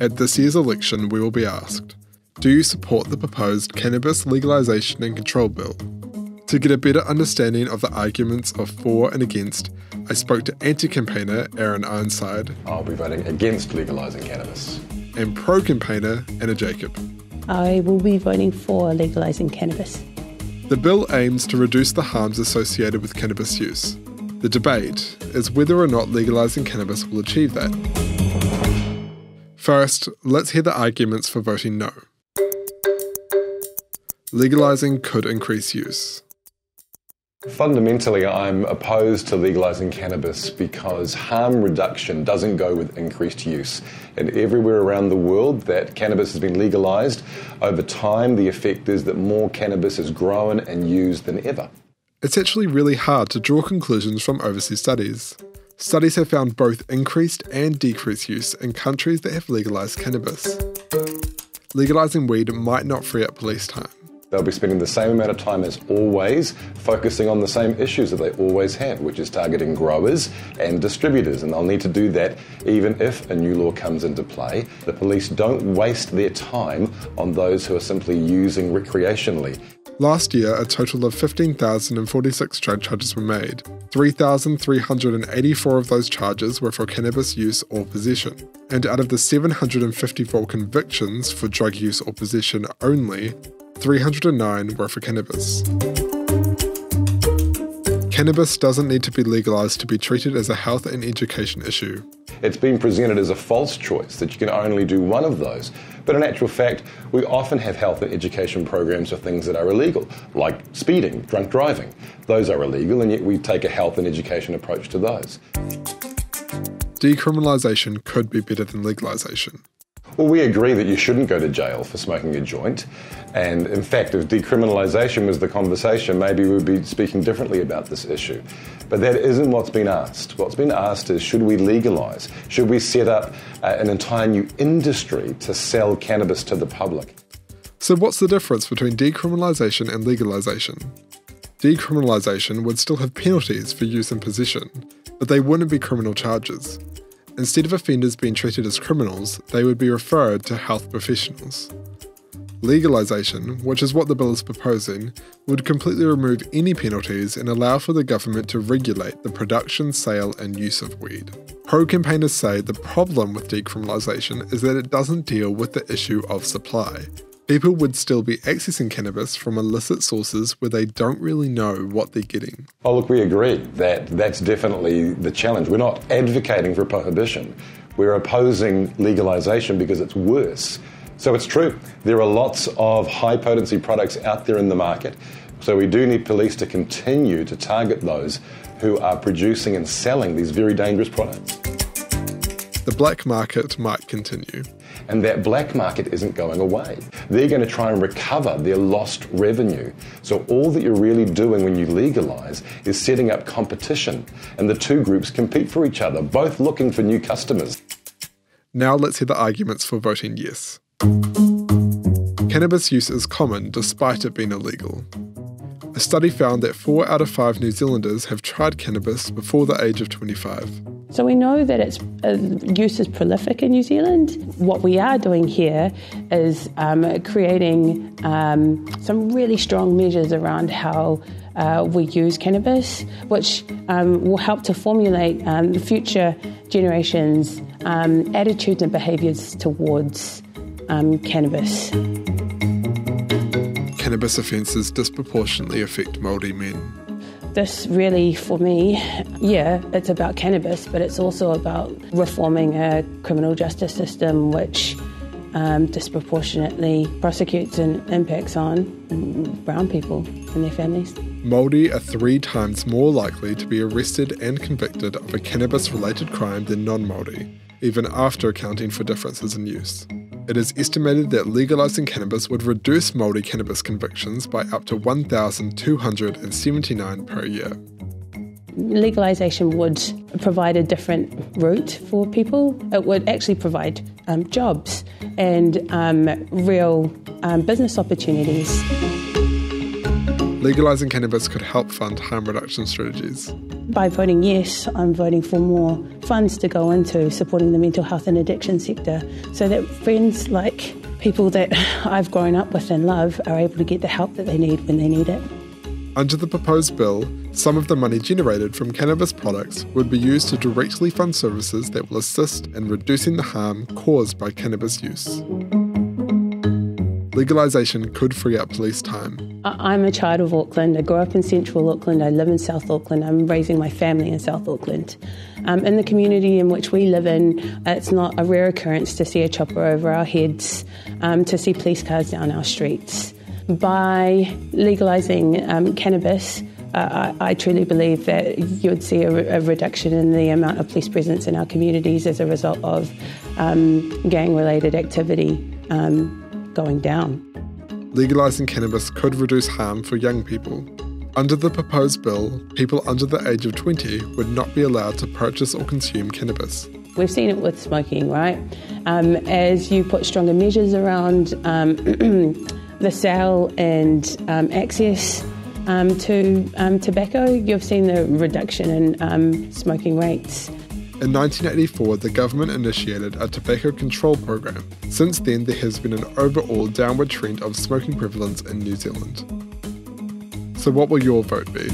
At this year's election, we will be asked, do you support the proposed cannabis legalisation and control bill? To get a better understanding of the arguments of for and against, I spoke to anti-campaigner Aaron Ironside. I'll be voting against legalising cannabis. And pro-campaigner Anna Jacob. I will be voting for legalising cannabis. The bill aims to reduce the harms associated with cannabis use. The debate is whether or not legalising cannabis will achieve that. First, let's hear the arguments for voting no. Legalising could increase use. Fundamentally, I'm opposed to legalising cannabis because harm reduction doesn't go with increased use. And everywhere around the world that cannabis has been legalised, over time the effect is that more cannabis is grown and used than ever. It's actually really hard to draw conclusions from overseas studies. Studies have found both increased and decreased use in countries that have legalised cannabis. Legalising weed might not free up police time. They'll be spending the same amount of time as always, focusing on the same issues that they always have, which is targeting growers and distributors. And they'll need to do that even if a new law comes into play. The police don't waste their time on those who are simply using recreationally. Last year, a total of 15,046 drug charges were made. 3,384 of those charges were for cannabis use or possession. And out of the 754 convictions for drug use or possession only, 309 were for cannabis. Cannabis doesn't need to be legalised to be treated as a health and education issue. It's been presented as a false choice that you can only do one of those. But in actual fact, we often have health and education programs for things that are illegal, like speeding, drunk driving. Those are illegal, and yet we take a health and education approach to those. Decriminalisation could be better than legalisation. Well, we agree that you shouldn't go to jail for smoking a joint. And in fact, if decriminalisation was the conversation, maybe we'd be speaking differently about this issue. But that isn't what's been asked. What's been asked is, should we legalise? Should we set up an entire new industry to sell cannabis to the public? So what's the difference between decriminalisation and legalisation? Decriminalisation would still have penalties for use and possession, but they wouldn't be criminal charges. Instead of offenders being treated as criminals, they would be referred to health professionals. Legalisation, which is what the bill is proposing, would completely remove any penalties and allow for the government to regulate the production, sale and use of weed. Pro-campaigners say the problem with decriminalisation is that it doesn't deal with the issue of supply. People would still be accessing cannabis from illicit sources where they don't really know what they're getting. Oh, look, we agree that that's definitely the challenge. We're not advocating for prohibition. We're opposing legalisation because it's worse. So it's true, there are lots of high-potency products out there in the market. So we do need police to continue to target those who are producing and selling these very dangerous products. The black market might continue. And that black market isn't going away. They're going to try and recover their lost revenue. So all that you're really doing when you legalise is setting up competition. And the two groups compete for each other, both looking for new customers. Now let's hear the arguments for voting yes. Cannabis use is common despite it being illegal. A study found that 4 out of 5 New Zealanders have tried cannabis before the age of 25. So we know that its use is prolific in New Zealand. What we are doing here is creating some really strong measures around how we use cannabis, which will help to formulate the future generations' attitudes and behaviours towards cannabis. Cannabis offences disproportionately affect Māori men. This really, for me, it's about cannabis, but it's also about reforming a criminal justice system which disproportionately prosecutes and impacts on brown people and their families. Māori are 3 times more likely to be arrested and convicted of a cannabis-related crime than non-Māori, even after accounting for differences in use. It is estimated that legalising cannabis would reduce Māori cannabis convictions by up to 1,279 per year. Legalisation would provide a different route for people. It would actually provide jobs and real business opportunities. Legalising cannabis could help fund harm reduction strategies. by voting yes, I'm voting for more funds to go into supporting the mental health and addiction sector so that friends like people that I've grown up with and love are able to get the help that they need when they need it. Under the proposed bill, some of the money generated from cannabis products would be used to directly fund services that will assist in reducing the harm caused by cannabis use. Legalisation could free up police time. I'm a child of Auckland. I grew up in central Auckland. I live in South Auckland. I'm raising my family in South Auckland. In the community in which we live in, it's not a rare occurrence to see a chopper over our heads, to see police cars down our streets. By legalising cannabis, I truly believe that you would see a reduction in the amount of police presence in our communities as a result of gang-related activity going down. Legalising cannabis could reduce harm for young people. Under the proposed bill, people under the age of 20 would not be allowed to purchase or consume cannabis. We've seen it with smoking, right? As you put stronger measures around the sale and access to tobacco, you've seen the reduction in smoking rates. In 1984, the government initiated a tobacco control program. Since then, there has been an overall downward trend of smoking prevalence in New Zealand. So what will your vote be?